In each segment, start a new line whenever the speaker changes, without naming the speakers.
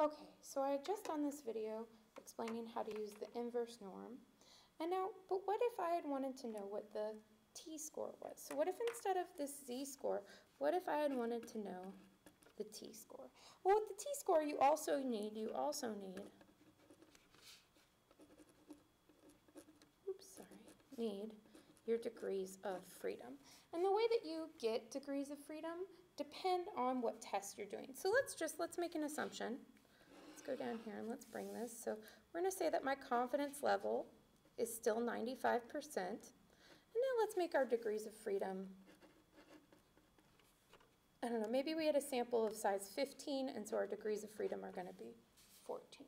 Okay, so I had just done this video explaining how to use the inverse norm. And now, but what if I had wanted to know what the t-score was? So what if instead of this z-score, what if I had wanted to know the t-score? Well, with the t-score, you also need your degrees of freedom. And the way that you get degrees of freedom depend on what test you're doing. So let's make an assumption. Let's go down here and let's bring this. So we're going to say that my confidence level is still 95%. And now let's make our degrees of freedom, I don't know, maybe we had a sample of size 15, and so our degrees of freedom are going to be 14.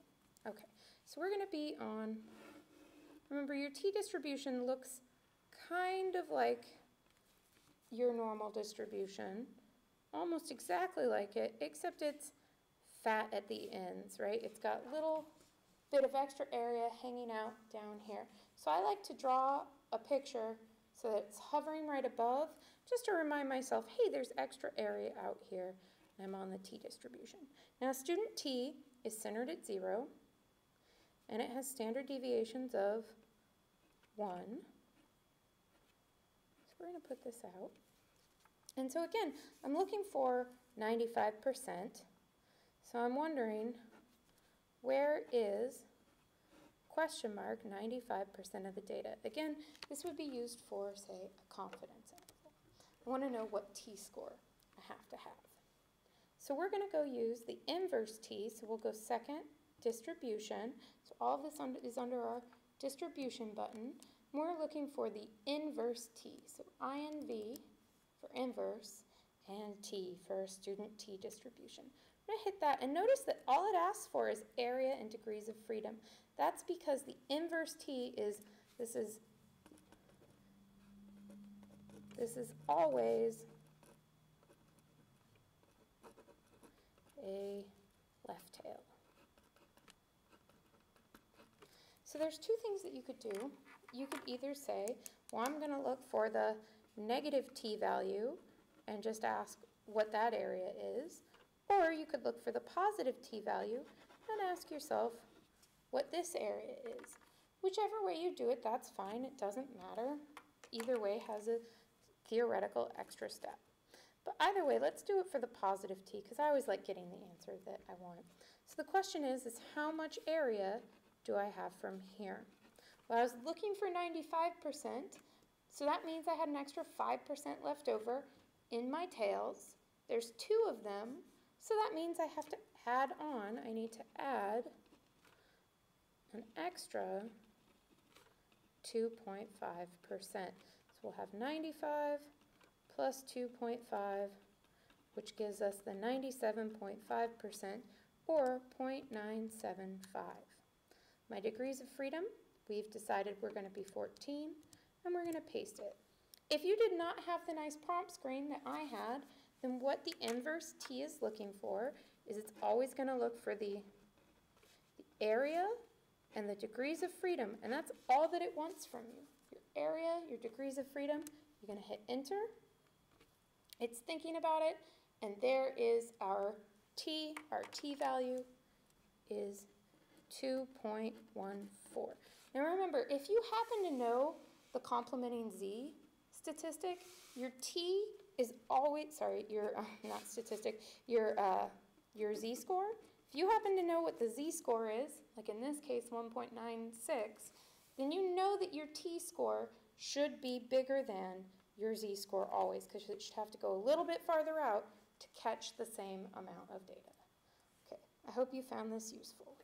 Okay, so we're going to be on, remember your t-distribution looks kind of like your normal distribution, almost exactly like it, except it's fat at the ends, right? It's got a little bit of extra area hanging out down here. So I like to draw a picture so that it's hovering right above, just to remind myself, hey, there's extra area out here, and I'm on the t-distribution. Now, student t is centered at 0, and it has standard deviations of 1. So we're going to put this out. And so again, I'm looking for 95%. So I'm wondering, where is question mark 95% of the data? Again, this would be used for, say, a confidence interval. I want to know what t-score I have to have. So we're going to go use the inverse t. So we'll go second distribution. So all of this is under our distribution button. And we're looking for the inverse t. So inv for inverse and t for student t distribution. I'm going to hit that, and notice that all it asks for is area and degrees of freedom. That's because the inverse t is, this is always a left tail. So there's two things that you could do. You could either say, well, I'm going to look for the negative t value and just ask what that area is. Or you could look for the positive t value and ask yourself what this area is. Whichever way you do it, that's fine. It doesn't matter. Either way has a theoretical extra step. But either way, let's do it for the positive t, because I always like getting the answer that I want. So the question is how much area do I have from here? Well, I was looking for 95%, so that means I had an extra 5% left over in my tails. There's 2 of them, so that means I have to add on, I need to add an extra 2.5%. So we'll have 95 plus 2.5, which gives us the 97.5%, or 0.975. My degrees of freedom, we've decided we're going to be 14, and we're going to paste it. If you did not have the nice prompt screen that I had, then what the inverse t is looking for is it's always going to look for the area and the degrees of freedom, and that's all that it wants from you. Your area, your degrees of freedom, you're going to hit enter. It's thinking about it, and there is our t. Our t value is 2.14. Now remember, if you happen to know the complementing z statistic, your t is always, sorry, your not statistic, your z-score. If you happen to know what the z-score is, like in this case 1.96, then you know that your t-score should be bigger than your z-score always, because it should have to go a little bit farther out to catch the same amount of data. Okay, I hope you found this useful.